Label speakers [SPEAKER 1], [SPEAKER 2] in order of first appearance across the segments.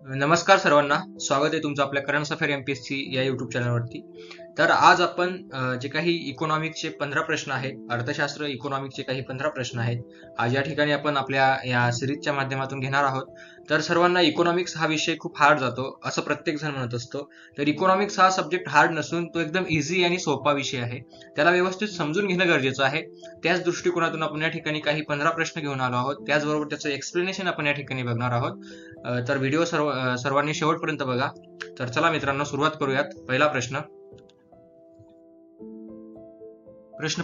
[SPEAKER 1] नमस्कार सर्वांना. स्वागत आहे तुमचं आपल्या करंट अफेअर एमपीएससी या युट्यूब चॅनलवरती. तर आज आपण जे काही इकॉनॉमिक्सचे 15 प्रश्न आहेत, अर्थशास्त्र इकॉनॉमिक्सचे काही 15 प्रश्न आहेत, आज या ठिकाणी आपण आपल्या या सिरीजच्या माध्यमातून घेणार आहोत. तर सर्वांना इकॉनॉमिक्स हा विषय खूप हार्ड जातो असं प्रत्येक जण म्हणत असतो. तर इकॉनॉमिक्स हा सब्जेक्ट हार्ड नसून तो एकदम इझी आणि सोपा विषय आहे. त्याला व्यवस्थित समजून घेणं गरजेचं आहे. त्याच दृष्टिकोनातून आपण या ठिकाणी काही 15 प्रश्न घेऊन आलो आहोत. त्याचबरोबर त्याचं एक्सप्लेनेशन आपण या ठिकाणी बघणार आहोत. तर व्हिडिओ सर्वांनी शेवटपर्यंत बघा. तर चला मित्रांनो, सुरुवात करूयात. पहिला प्रश्न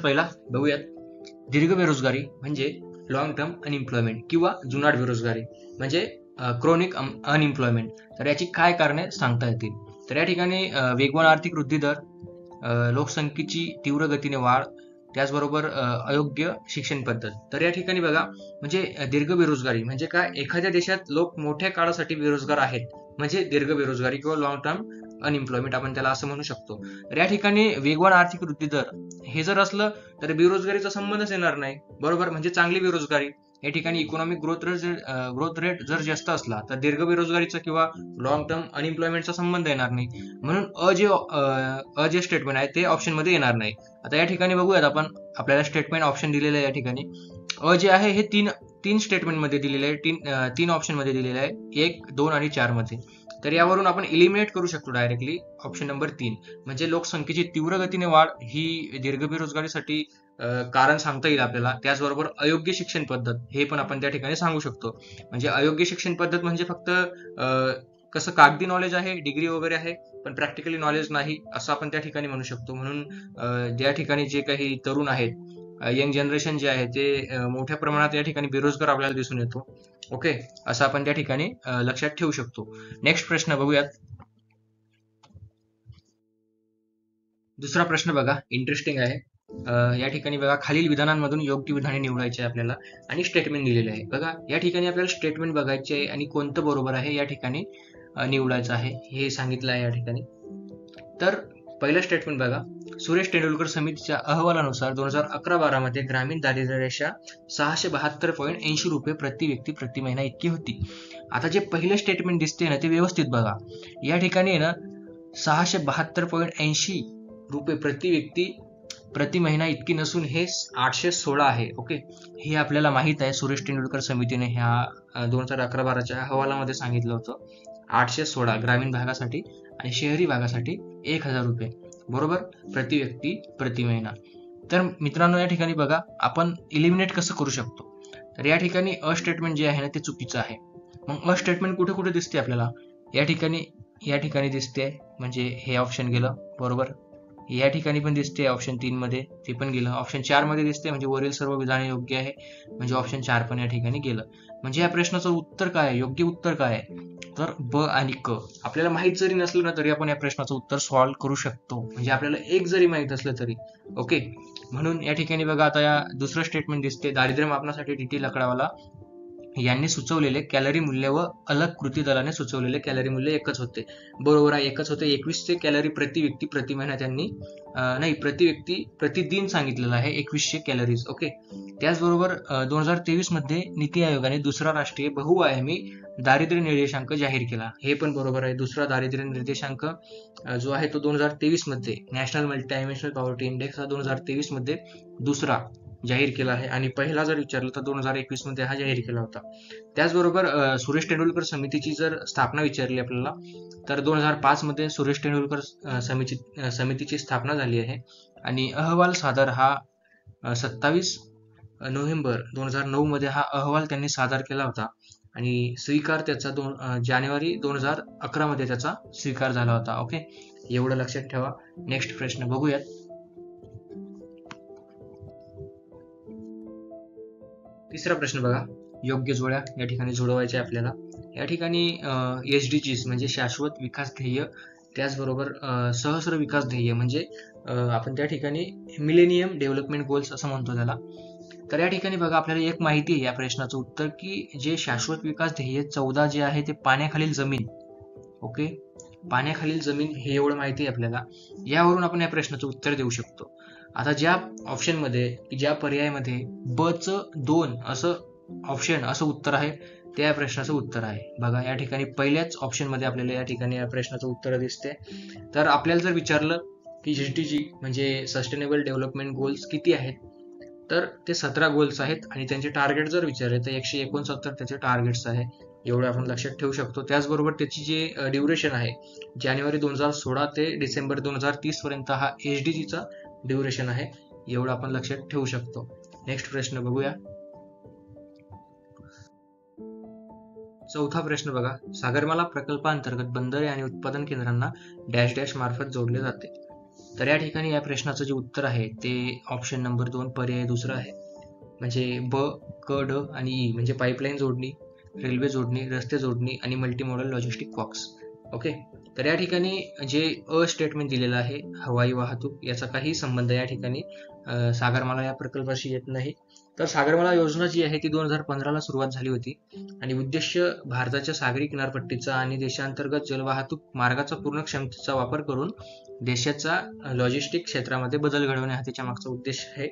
[SPEAKER 1] पहिला बघूयात. दीर्घ बेरोजगारी म्हणजे लॉंग टर्म अनएम्प्लॉयमेंट किंवा जुनाट बेरोजगारी म्हणजे क्रोनिक अनएम्प्लॉयमेंट. तर याची काय कारणे सांगता येतील? तर या ठिकाणी वेगवान आर्थिक वृद्धी दर, लोकसंख्येची तीव्र गतीने वाढ, त्याचबरोबर अयोग्य शिक्षण पद्धत. तर या ठिकाणी बघा, म्हणजे दीर्घ बेरोजगारी म्हणजे काय? एखाद्या देशात लोक मोठ्या काळासाठी बेरोजगार आहेत म्हणजे दीर्घ बेरोजगारी किंवा लॉंग टर्म अनएम्प्लॉयमेंट आपण त्याला असं म्हणू शकतो. तर या ठिकाणी वेगवान आर्थिक वृद्धी दर हे जर असलं तर बेरोजगारीचा संबंधच येणार नाही, बरोबर? म्हणजे चांगली बेरोजगारी. या ठिकाणी इकॉनॉमिक ग्रोथ रेट जर जास्त असला तर दीर्घ बेरोजगारीचा किंवा लॉंग टर्म अनएम्प्लॉयमेंटचा संबंध येणार नाही. म्हणून जे स्टेटमेंट आहे ते ऑप्शन मध्ये येणार नाही. आता या ठिकाणी बघूयात आपण, आपल्याला स्टेटमेंट ऑप्शन दिलेले आहे. या ठिकाणी जे आहे हे तीन तीन स्टेटमेंट मध्ये दिलेले आहे, तीन ऑप्शन मध्ये दिलेले आहे, 1, 2 आणि 4 मध्ये. तर यावरून आपण इलिमिनेट करू शकतो डायरेक्टली ऑप्शन नंबर 3, म्हणजे लोकसंख्येची तीव्र गतीने वाढ ही दीर्घ बेरोजगारीसाठी कारण सांगता येईल आपल्याला. त्याचबरोबर अयोग्य शिक्षण पद्धत हे पण आपण त्या ठिकाणी सांगू शकतो. म्हणजे अयोग्य शिक्षण पद्धत म्हणजे फक्त कसं कागदी नॉलेज आहे, डिग्री वगैरे आहे, पण प्रॅक्टिकली नॉलेज नाही असं आपण त्या ठिकाणी म्हणू शकतो. म्हणून ज्या ठिकाणी जे काही तरुण आहेत, यंग जनरेशन जे आहे ते मोठ्या प्रमाणात या ठिकाणी बेरोजगार आपल्याला दिसून येतो. ओके, असं आपण त्या ठिकाणी लक्षात ठेवू शकतो. नेक्स्ट प्रश्न बघूयात. दुसरा प्रश्न बघा, इंटरेस्टिंग आहे. या ठिकाणी बघा, खालील विधानांमधून योग्य विधाने निवडायचे आहे आपल्याला आणि स्टेटमेंट दिलेले आहे. बघा, या ठिकाणी आपल्याला स्टेटमेंट बघायचे आहे आणि कोणतं बरोबर आहे या ठिकाणी निवडायचं आहे हे सांगितलं आहे या ठिकाणी. तर पहिलं स्टेटमेंट बघा, सुरेश तेंडुलकर समितीच्या अहवालानुसार 2011-12 मध्ये ग्रामीण दारिद्र्य रेषा 672.80 रुपये प्रति व्यक्ती प्रति महिना इतकी होती. आता जे पहिलं स्टेटमेंट दिसते ना ते व्यवस्थित बघा. या ठिकाणी ना 672.80 रुपये प्रति व्यक्ती प्रति महिना इतकी नसून हे 816 आहे. ओके, हे आपल्याला माहित आहे. सुरेश तेंडुलकर समितीने ह्या 2011-12च्या अहवालामध्ये सांगितलं होतं 816 ग्रामीण भागासाठी आणि शहरी भागासाठी 1000 रुपये, बरोबर, प्रति व्यक्ती प्रति महिना. तर मित्रांनो, या ठिकाणी बघा आपण इलिमिनेट कसं करू शकतो. तर या ठिकाणी अ स्टेटमेंट जे आहे ना ते चुकीचं आहे. मग अ स्टेटमेंट कुठे कुठे दिसते आपल्याला? या ठिकाणी दिसते, म्हणजे हे ऑप्शन गेलं, बरोबर. या ठिकाणी पण दिसते ऑप्शन 3 मध्ये, ते पण गेलं. ऑप्शन 4 मध्ये दिसते, म्हणजे वरील सर्व विधाने योग्य आहे, म्हणजे ऑप्शन 4 पण या ठिकाणी गेलं. म्हणजे या प्रश्नाचं उत्तर काय आहे? योग्य उत्तर काय आहे? तर ब आणि क. आपल्याला माहित जरी नसलं ना तरी आपण या प्रश्नाचं उत्तर सॉल्व्ह करू शकतो. म्हणजे आपल्याला एक जरी माहित असलं तरी. ओके, म्हणून या ठिकाणी बघा, आता या दुसरं स्टेटमेंट दिसते, दारिद्र्य मापनासाठी डी.टी. लकडावाला यांनी सुचवलेले कॅलरी मूल्य व अलग कृती दलाने सुचवलेले कॅलरी मूल्य एकच होते. बरोबर आहे, एकच होते. 2100 कॅलरी प्रति व्यक्ती प्रति महिना त्यांनी नाही, प्रति व्यक्ती प्रतिदिन सांगितलेलं आहे 2100 कॅलरीज. ओके, त्याचबरोबर 2023 मध्ये नीती आयोगाने दुसरा राष्ट्रीय बहुआयामी दारिद्र्य निर्देशांक जाहीर केला. हे पण बरोबर आहे. दुसरा दारिद्र्य निर्देशांक जो आहे तो 2023 मध्ये, national multi dimensional poverty index हा 2023 मध्ये दुसरा जाहीर केला आहे आणि पहिला जर विचारलं तर 2021 मध्ये हा जाहीर केला होता. त्याचबरोबर सुरेश तेंडुलकर समितीची जर स्थापना विचारली आपल्याला तर 2005 मध्ये सुरेश तेंडुलकर समितीची स्थापना झाली आहे आणि अहवाल सादर हा 27 नोव्हेंबर 2009 मध्ये हा अहवाल त्यांनी सादर केला होता आणि स्वीकार त्याचा जानेवारी 2011 मध्ये त्याचा स्वीकार झाला होता. ओके, एवढं लक्षात ठेवा. नेक्स्ट प्रश्न बघूयात. तिसरा प्रश्न बघा, योग्य जोड्या या ठिकाणी जोडवायच्या आपल्याला. या ठिकाणी SDGs म्हणजे शाश्वत विकास ध्येय, त्याचबरोबर सहस्र विकास ध्येय म्हणजे आपण त्या ठिकाणी मिलेनियम डेव्हलपमेंट गोल्स असं म्हणतो त्याला. तर या ठिकाणी बघा, आपल्याला एक माहिती आहे या प्रश्नाचं उत्तर, की जे शाश्वत विकास ध्येय 14 जे आहे ते पाण्याखालील जमीन. ओके, पाण्याखालील जमीन हे एवढं माहिती आहे आपल्याला. यावरून आपण या प्रश्नाचं उत्तर देऊ शकतो. आता ज्या ऑप्शन मध्ये, ज्या पर्यायामध्ये ब च 2 असं ऑप्शन असं उत्तर आहे ते या प्रश्नाचं उत्तर आहे. बघा या ठिकाणी पहिल्याच ऑप्शन मध्ये आपल्याला या ठिकाणी या प्रश्नाचं उत्तर दिसते. तर आपल्याला जर विचारलं की SDG म्हणजे सस्टेनेबल डेव्हलपमेंट गोल्स किती आहेत, तर ते 17 गोल्स आहेत आणि त्यांचे टार्गेट जर विचारले तर 169 त्याचे टार्गेट्स आहे. एवढं आपण लक्षात ठेवू शकतो. त्याचबरोबर त्याची जे ड्युरेशन आहे जानेवारी 2016 ते डिसेंबर 2030 पर्यंत हा SDGचा ड्युरेशन आहे. एवढं आपण लक्षात ठेवू शकतो. नेक्स्ट प्रश्न बघूया. चौथा प्रश्न बघा, सागरमाला प्रकल्पांतर्गत बंदरे आणि उत्पादन केंद्रांना डॅश डॅश मार्फत जोडले जाते. तर या ठिकाणी या प्रश्नाचं जे उत्तर आहे ते ऑप्शन नंबर 2 पर्याय दुसरा आहे. म्हणजे ब, क, ड आणि ई म्हणजे पाईपलाईन जोडणी, रेल्वे जोडणी, रस्ते जोडणी आणि मल्टीमॉडल लॉजिस्टिक पॉक्स. ओके. तर या ठिकाणी जे स्टेटमेंट दिलेलं आहे हवाई वाहतूक याचा काही संबंध या ठिकाणी सागरमाला या प्रकल्पाशी येत नाही. तर सागरमाला योजना जी आहे ती 2015 ला सुरुवात झाली होती आणि उद्देश भारताच्या सागरी किनारपट्टीचा आणि देशांतर्गत जलवाहतूक मार्गाचा पूर्ण क्षमतेचा वापर करून देशाचा लॉजिस्टिक क्षेत्रामध्ये बदल घडवणे हा त्याच्या मागचा उद्देश आहे.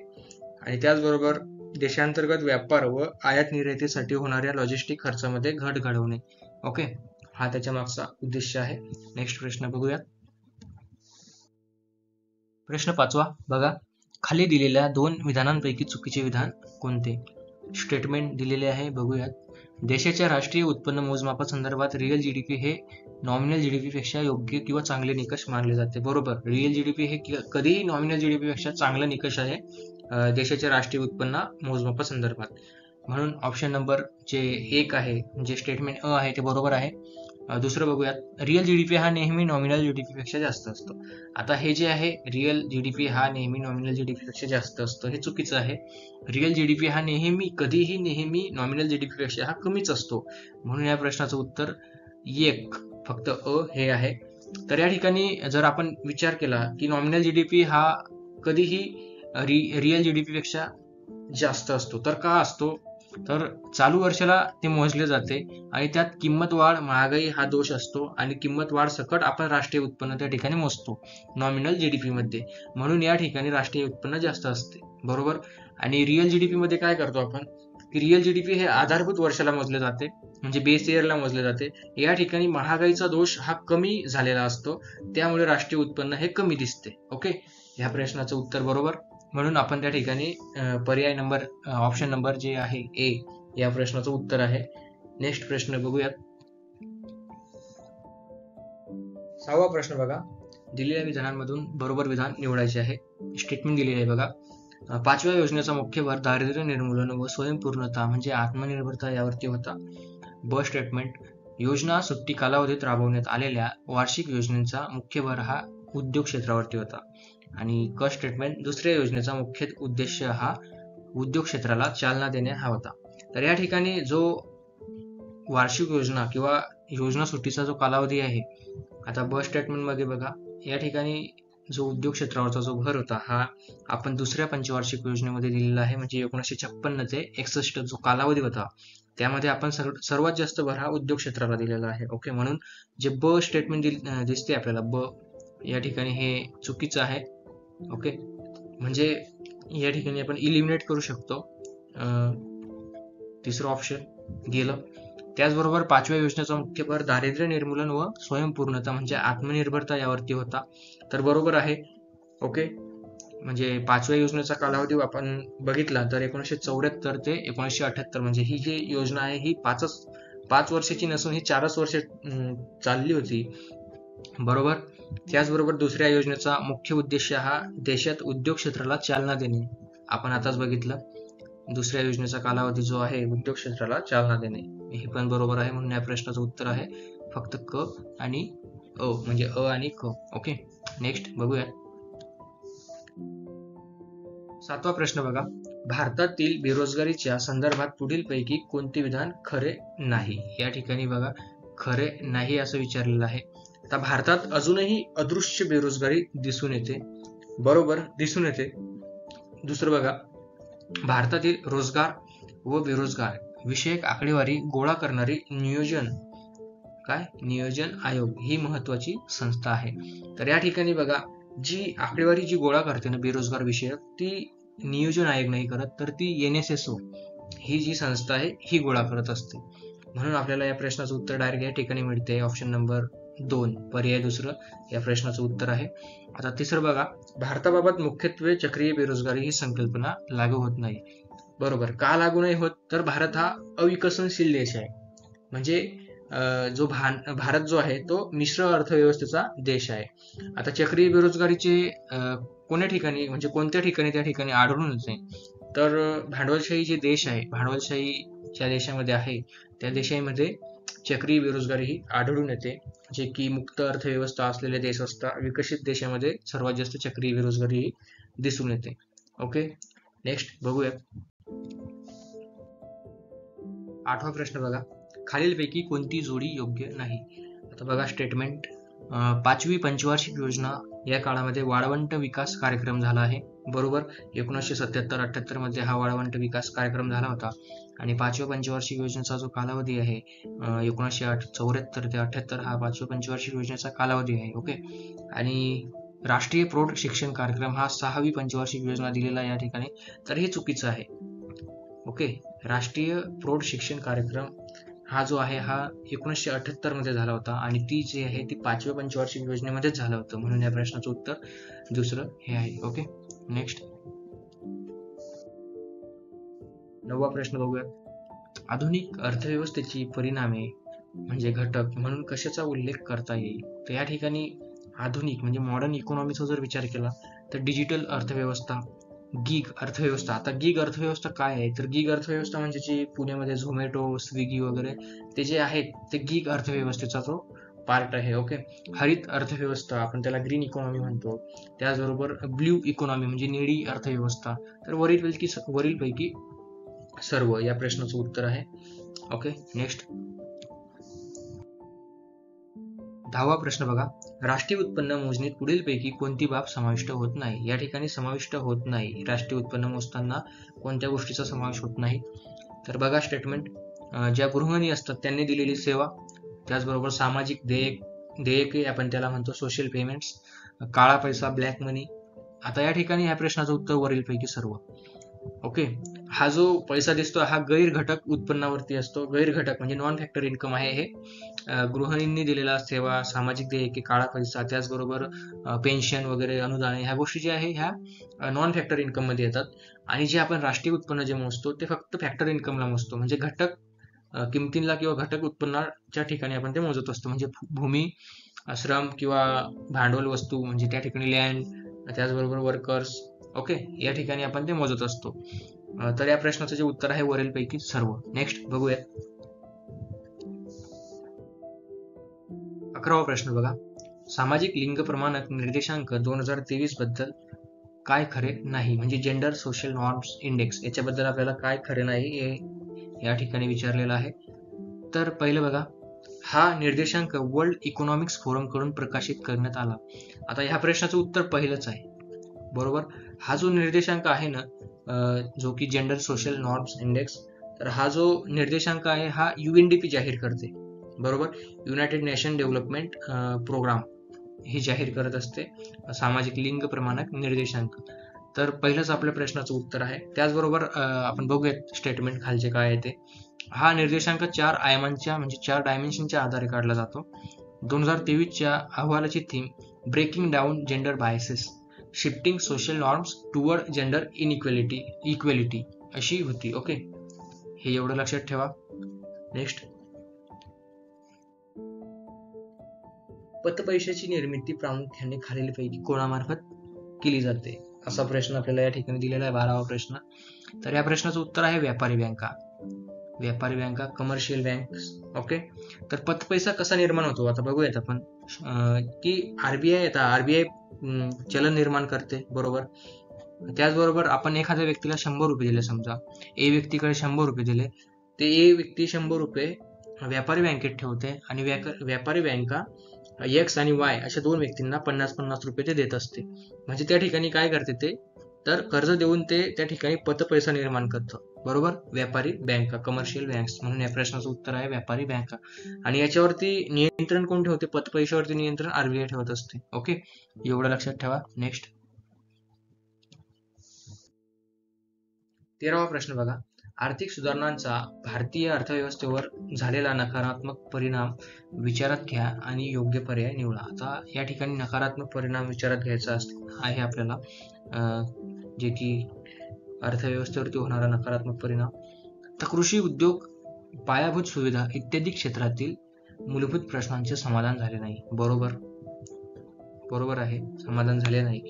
[SPEAKER 1] आणि त्याचबरोबर देशांतर्गत व्यापार व आयात निर्यातीसाठी होणाऱ्या लॉजिस्टिक खर्चामध्ये घट घडवणे. ओके, हा त्याच्या मागचा उद्देश आहे. नेक्स्ट प्रश्न बघूयात. प्रश्न 5वा बघा, खाली दिलेल्या 2 विधानांपैकी चुकीचे विधान कोणते? स्टेटमेंट दिलेले आहे, बघूयात. देशाच्या राष्ट्रीय उत्पन्न मोजमापासंदर्भात रिअल जीडीपी हे नॉमिनल जीडीपी पेक्षा योग्य किंवा चांगले निकष मानले जाते. बरोबर, रिअल जीडीपी हे कधीही नॉमिनल जीडीपी पेक्षा चांगला निकष आहे देशाच्या राष्ट्रीय उत्पन्न मोजमापासंदर्भात. म्हणून ऑप्शन नंबर जे 1 आहे म्हणजे स्टेटमेंट अ आहे ते बरोबर आहे. दुसरं बघूयात, रिअल जीडीपी हा नेहमी नॉमिनल जीडीपी पेक्षा जास्त असतो. आता हे जे आहे रिअल जीडीपी हा नेहमी नॉमिनल जीडीपी पेक्षा जास्त असतो हे चुकीचं आहे. रिअल जीडीपी हा नेहमी नॉमिनल जीडीपी पेक्षा हा कमीच असतो. म्हणून या प्रश्नाचं उत्तर 1 फक्त अ हे आहे. तर या ठिकाणी जर आपण विचार केला की नॉमिनल जीडीपी हा कधीही रिअल जीडीपी पेक्षा जास्त असतो, तर का असतो? तर चालू वर्षाला ते मोजले जाते आणि त्यात किंमत वाढ, महागाई हा दोष असतो आणि किंमत वाढ सकट आपण राष्ट्रीय उत्पन्न त्या ठिकाणी मोजतो नॉमिनल जीडीपी मध्ये. म्हणून या ठिकाणी राष्ट्रीय उत्पन्न जास्त असते. बरोबर. आणि रिअल जीडीपी मध्ये काय करतो आपण की रिअल जीडीपी हे आधारभूत वर्षाला मोजले जाते म्हणजे बेस इयरला मोजले जाते. या ठिकाणी महागाईचा दोष हा कमी झालेला असतो, त्यामुळे राष्ट्रीय उत्पन्न हे कमी दिसते. ओके, ह्या प्रश्नाचं उत्तर बरोबर. म्हणून आपण त्या ठिकाणी पर्याय नंबर ऑप्शन नंबर जे आहे ए या प्रश्नाचं उत्तर आहे. नेक्स्ट प्रश्न बघूयात. 6वा प्रश्न बघा, दिलेल्या विधानांमधून बरोबर विधान निवडायचे आहे. स्टेटमेंट दिलेले आहे बघा. 5व्या योजनेचा मुख्य भर दारिद्र्य निर्मूलन व स्वयंपूर्णता म्हणजे आत्मनिर्भरता यावरती होता. ब स्टेटमेंट, योजना सुट्टी कालावधीत राबवण्यात आलेल्या वार्षिक योजनेचा मुख्य भर हा उद्योग क्षेत्रावरती होता. आणि क स्टेटमेंट, दुसऱ्या योजनेचा मुख्य उद्देश हा उद्योग क्षेत्राला चालना देणे हा होता. तर या ठिकाणी जो वार्षिक योजना किंवा योजना सुट्टीचा जो कालावधी आहे, आता ब स्टेटमेंट मध्ये बघा या ठिकाणी जो उद्योग क्षेत्रावरचा जो भर होता हा आपण दुसऱ्या पंचवार्षिक योजनेमध्ये दिलेला आहे. म्हणजे 1956 ते 61 जो कालावधी होता त्यामध्ये आपण सर्वात जास्त भर हा उद्योग क्षेत्राला दिलेला आहे. ओके, म्हणून जे ब स्टेटमेंट दिसते आपल्याला ब या ठिकाणी हे चुकीचं आहे. ओके, म्हणजे या ठिकाणी आपण इलिमिनेट करू शकतो. तिसरं ऑप्शन गेलं. त्याचबरोबर 5व्या योजनेचा मुख्य भर दारिद्र्य निर्मूलन व स्वयंपूर्णता म्हणजे आत्मनिर्भरता यावरती होता, तर बरोबर आहे. ओके, म्हणजे 5व्या योजनेचा कालावधी आपण बघितला तर 1974 ते 1978 म्हणजे ही जी योजना आहे ही 5 वर्षाची नसून ही 4च वर्ष चालली होती. बरोबर. त्याचबरोबर दुसऱ्या योजनेचा मुख्य उद्देश हा देशात उद्योग क्षेत्राला चालना देणे. आपण आताच बघितलं दुसऱ्या योजनेचा कालावधी जो आहे उद्योग क्षेत्राला चालना देणे, हे पण बरोबर आहे. म्हणून या प्रश्नाचं उत्तर आहे फक्त क आणि अ म्हणजे अ आणि क. ओके, नेक्स्ट बघूया. 7वा प्रश्न बघा, भारतातील बेरोजगारीच्या संदर्भात पुढील पैकी कोणते विधान खरे नाही? या ठिकाणी बघा खरे नाही असं विचारलेलं आहे. आता भारतात अजूनही अदृश्य बेरोजगारी दिसून येते. बरोबर, दिसून येते. दुसरं बघा, भारतातील रोजगार व बेरोजगार विषयक आकडेवारी गोळा करणारी नियोजन आयोग ही महत्वाची संस्था आहे. तर या ठिकाणी बघा जी आकडेवारी जी गोळा करते ना बेरोजगार विषयक, ती नियोजन आयोग नाही करत, तर ती NSSO ही जी संस्था आहे ही गोळा करत असते. म्हणून आपल्याला या प्रश्नाचं उत्तर डायरेक्ट या ठिकाणी मिळते. ऑप्शन नंबर 2 पर्याय दुसरं या प्रश्नाचं उत्तर आहे. आता तिसरं बघा, भारताबाबत मुख्यत्वे चक्रीय बेरोजगारी ही संकल्पना लागू होत नाही. बरोबर. का लागू नाही होत? तर भारत हा अविकसनशील देश आहे. म्हणजे भारत जो आहे तो मिश्र अर्थव्यवस्थेचा देश आहे. आता चक्रीय बेरोजगारीचे कोण्या ठिकाणी म्हणजे कोणत्या ठिकाणी त्या ठिकाणी आढळून येते, तर भांडवलशाही जे देश आहे, भांडवलशाही ज्या देशामध्ये आहे त्या देशामध्ये चक्रीय बेरोजगारी ही आढळून येते. जे की मुक्त अर्थव्यवस्था असलेले देश असतात, विकसित देशामध्ये सर्वात जास्त चक्रीय बेरोजगारी ही दिसून येते. ओके, नेक्स्ट बघूया. 8वा प्रश्न बघा, खालीलपैकी कोणती जोडी योग्य नाही? आता बघा स्टेटमेंट, 5वी पंचवार्षिक योजना या काळामध्ये वाळवंट विकास कार्यक्रम झाला आहे. बरोबर. 1977-78 मध्ये हा वाळवंट विकास कार्यक्रम झाला होता. आणि 5व्या पंचवार्षिक योजनेचा जो कालावधी आहे 1974 ते 78 हा 5व्या पंचवार्षिक योजनेचा कालावधी आहे. ओके. आणि राष्ट्रीय प्रौढ शिक्षण कार्यक्रम हा 6वी पंचवार्षिक योजना दिलेला या ठिकाणी, तर हे चुकीचं आहे. ओके. राष्ट्रीय प्रौढ शिक्षण कार्यक्रम हा जो आहे हा 1978 मध्ये झाला होता आणि ती जी आहे ती 5व्या पंचवार्षिक योजनेमध्येच झालं होतं. म्हणून या प्रश्नाचं उत्तर दुसरं हे आहे. ओके, नेक्स्ट 9वा प्रश्न बघूया. आधुनिक अर्थव्यवस्थेची परिणामे म्हणजे घटक म्हणून कशाचा उल्लेख करता येईल? तर या ठिकाणी आधुनिक म्हणजे मॉडर्न इकॉनॉमीचा जर विचार केला तर डिजिटल अर्थव्यवस्था, गिग अर्थव्यवस्था. आता गिग अर्थव्यवस्था काय आहे? तर गिग अर्थव्यवस्था म्हणजे जी पुण्यामध्ये झोमॅटो, स्विगी वगैरे ते जे आहेत ते गिग अर्थव्यवस्थेचा जो पार्ट आहे. ओके. हरित अर्थव्यवस्था आपण त्याला ग्रीन इकॉनॉमी म्हणतो. त्याचबरोबर ब्ल्यू इकॉनॉमी म्हणजे निळी अर्थव्यवस्था. तर वरीलपैकी सर्व या प्रश्नाचं उत्तर आहे. ओके, नेक्स्ट 10वा प्रश्न बघा, राष्ट्रीय उत्पन्न मोजणीत पुढीलपैकी कोणती बाब समाविष्ट होत नाही? या ठिकाणी समाविष्ट होत नाही. राष्ट्रीय उत्पन्न मोजताना कोणत्या गोष्टीचा समावेश होत नाही? तर बघा स्टेटमेंट, ज्या गृहिणी असतात त्यांनी दिलेली सेवा, त्याचबरोबर सामाजिक देयके आपण त्याला म्हणतो सोशल पेमेंट्स, काळा पैसा ब्लॅक मनी. आता या ठिकाणी या प्रश्नाचं उत्तर वरीलपैकी सर्व. ओके. हा जो पैसा दिसतो हा गैर घटक उत्पन्नावरती असतो. गैर घटक म्हणजे नॉन फॅक्टर इन्कम आहे हे. गृहिणींनी दिलेला सेवा, सामाजिक देयके, काळा पैसा, त्याचबरोबर पेन्शन वगैरे, अनुदान, ह्या गोष्टी ज्या आहे ह्या नॉन फॅक्टर इन्कम मध्ये येतात. आणि जे आपण राष्ट्रीय उत्पन्न जे मोजतो ते फक्त फॅक्टर इन्कमला मोजतो. म्हणजे घटक किमतींना किंवा घटक उत्पन्नाच्या ठिकाणी आपण ते मोजत असतो. म्हणजे भूमी, श्रम किंवा भांडवल वस्तू म्हणजे त्या ठिकाणी लँड, त्याचबरोबर वर्कर्स. ओके, या ठिकाणी आपण ते मोजत असतो. तर या प्रश्नाचं जे उत्तर आहे वरीलपैकी सर्व. नेक्स्ट बघूया. 11वा प्रश्न बघा, सामाजिक लिंग प्रमाणक निर्देशांक 2023 बद्दल काय खरे नाही? म्हणजे जेंडर सोशल नॉर्म्स इंडेक्स याच्याबद्दल आपल्याला काय खरे नाही हे या ठिकाणी विचारलेलं आहे. तर पहिलं बघा, हा निर्देशांक वर्ल्ड इकॉनॉमिक्स फोरम कडून प्रकाशित करण्यात आला. आता ह्या प्रश्नाचं उत्तर पहिलंच आहे. बरोबर. हा जो निर्देशांक आहे ना, जो की जेंडर सोशल नॉर्म्स इंडेक्स, तर हा जो निर्देशांक आहे हा UNDP जाहीर करते. बरोबर. युनायटेड नेशन डेव्हलपमेंट प्रोग्राम हे जाहीर करत असते सामाजिक लिंग प्रमाणक निर्देशांक. तर पहिलंच आपल्या प्रश्नाचं उत्तर आहे. त्याचबरोबर आपण बघूयात स्टेटमेंट खालचे काय आहे ते. हा निर्देशांक 4 आयामांच्या म्हणजे 4 डायमेन्शनच्या आधारे काढला जातो. 2023च्या अहवालाची theme breaking down gender biases, shifting social norms toward gender equality अशी होती. ओके, हे एवढं लक्षात ठेवा. नेक्स्ट, पतपैशाची निर्मिती प्रामुख्याने खालीलपैकी कोणामार्फत केली जाते? असा प्रश्न आपल्याला या ठिकाणी दिलेला आहे. 12वा प्रश्न. तर या प्रश्नाचं उत्तर आहे व्यापारी बँका, कमर्शियल बँक. ओके. तर पतपैसा कसा निर्माण होतो आता बघूयात आपण, की आरबीआय चलन निर्माण करते. बरोबर. त्याचबरोबर आपण एखाद्या व्यक्तीला 100 रुपये दिले, समजा ए व्यक्तीकडे 100 रुपये दिले, ते ए व्यक्ती 100 रुपये व्यापारी बँकेत ठेवते आणि व्यापारी बँका X आणि Y अशा दोन व्यक्तींना 50-50 रुपये ते देत असते. म्हणजे त्या ठिकाणी काय करते ते, तर कर्ज देऊन ते त्या ठिकाणी पतपैसा निर्माण करतं. बरोबर. व्यापारी बँका, कमर्शियल बँक्स. म्हणून या प्रश्नाचं उत्तर आहे व्यापारी बँका. आणि याच्यावरती नियंत्रण कोण ठेवते? पतपैशावरती नियंत्रण RBI ठेवत असते. ओके, एवढं लक्षात ठेवा. नेक्स्ट 13वा प्रश्न बघा, आर्थिक सुधारणांचा भारतीय अर्थव्यवस्थेवर झालेला नकारात्मक परिणाम विचारात घ्या आणि योग्य पर्याय निवडा. आता या ठिकाणी नकारात्मक परिणाम विचारात घ्यायचा आहे आपल्याला, जे की अर्थव्यवस्थेवरती होणारा नकारात्मक परिणाम. तर कृषी उद्योग, पायाभूत सुविधा इत्यादी क्षेत्रातील मूलभूत प्रश्नांचे समाधान झाले नाही. बरोबर आहे, समाधान झाले नाही.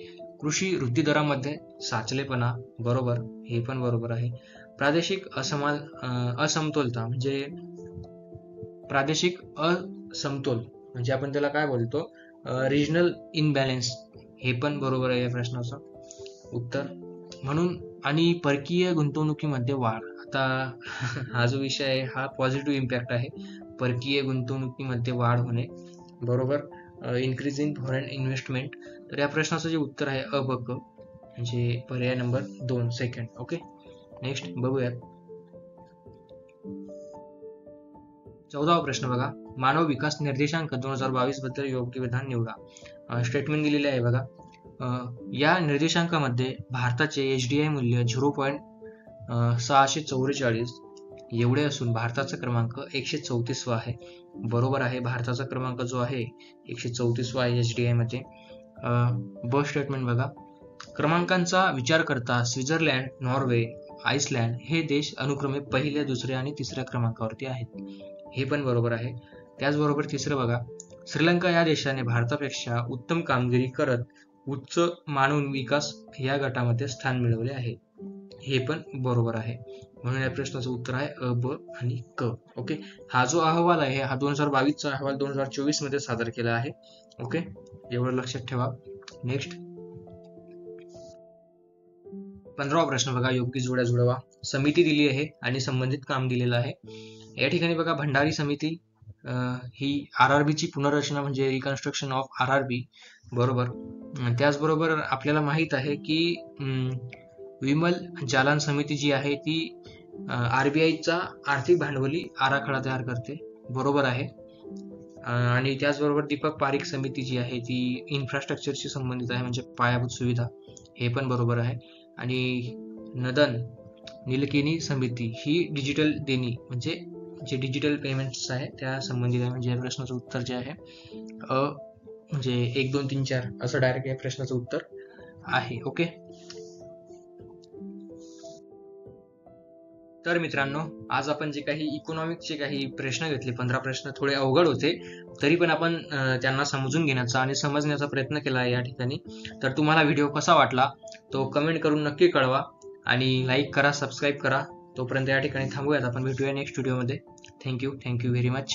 [SPEAKER 1] कृषी वृद्धी दरामध्ये साचलेपणा, बरोबर, हे पण बरोबर आहे. प्रादेशिक असमतोलता म्हणजे आपण त्याला काय बोलतो, रिजनल इनबॅलन्स, हे पण बरोबर आहे या प्रश्नाचं उत्तर. म्हणून आणि परकीय गुंतवणुकीमध्ये वाढ. आता हा जो विषय आहे हा पॉझिटिव्ह इम्पॅक्ट आहे. परकीय गुंतवणुकीमध्ये वाढ होणे, बरोबर. Increase in foreign investment. तर या प्रश्नाचं जे उत्तर आहे अ ब क, म्हणजे पर्याय नंबर 2 सेकंड. ओके, नेक्स्ट बघूयात. 14वा प्रश्न बघा. मानव विकास निर्देशांक 2022 बद्दल योग्य विधान निवडा. स्टेटमेंट दिलेले आहे बघा. या निर्देशांकामध्ये भारताचे HDI मूल्य 0.644 एवढे असून भारताचा क्रमांक 134वा आहे. बरोबर आहे, भारताचा क्रमांक जो आहे 134वा आहे HDI मध्ये. ब स्टेटमेंट बघा. क्रमांकांचा विचार करता स्वित्झर्लंड, नॉर्वे, आइसलँड हे देश अनुक्रमे पहिल्या, दुसऱ्या आणि तिसऱ्या क्रमांकावरती आहेत. हे पण बरोबर आहे. त्याचबरोबर तिसरं बघा. श्रीलंका या देशाने भारतापेक्षा उत्तम कामगिरी करत उच्च मानव विकास या गटामध्ये स्थान मिळवले आहे. हे पण बरोबर आहे. म्हणून या प्रश्नाचं उत्तर आहे अ, ब आणि क. ओके, हा जो अहवाल आहे हा 2022चा अहवाल 2024 मध्ये सादर केला आहे. ओके, एवढं लक्षात ठेवा. नेक्स्ट 15वा प्रश्न बघा. योग्य जोड्या जुळवा. समिती दिली आहे आणि संबंधित काम दिलेलं आहे. या ठिकाणी बघा, भंडारी समिती ही RRB ची पुनर्रचना म्हणजे रिकन्स्ट्रक्शन ऑफ RRB, बरोबर. त्याचबरोबर आपल्याला माहित आहे की विमल जालान समिती जी आहे ती RBIचा आर्थिक भांडवली आराखडा तयार करते, बरोबर आहे. आणि त्याचबरोबर दीपक पारिख समिती जी आहे ती इन्फ्रास्ट्रक्चरशी संबंधित आहे, म्हणजे पायाभूत सुविधा, हे पण बरोबर आहे. आणि नदन निलकेनी समिती ही डिजिटल देणी म्हणजे जे डिजिटल पेमेंट्स आहे त्या संबंधित आहे. म्हणजे या प्रश्नाचं उत्तर जे आहे म्हणजे 1 2 3 4 असं डायरेक्ट या प्रश्नाचं उत्तर आहे. ओके, तर मित्रांनो, आज आपण जे काही इकॉनॉमिक्सचे काही प्रश्न घेतले, 15 प्रश्न थोडे अवघड होते, तरी पण आपण त्यांना समजून घेण्याचा आणि समजण्याचा प्रयत्न केला आहे या ठिकाणी. तर तुम्हाला व्हिडिओ कसा वाटला तो कमेंट करून नक्की कळवा आणि लाईक करा, सबस्क्राईब करा. तोपर्यंत या ठिकाणी थांबूयात. आपण भेटूया नेक्स्ट व्हिडिओमध्ये. Thank you very much.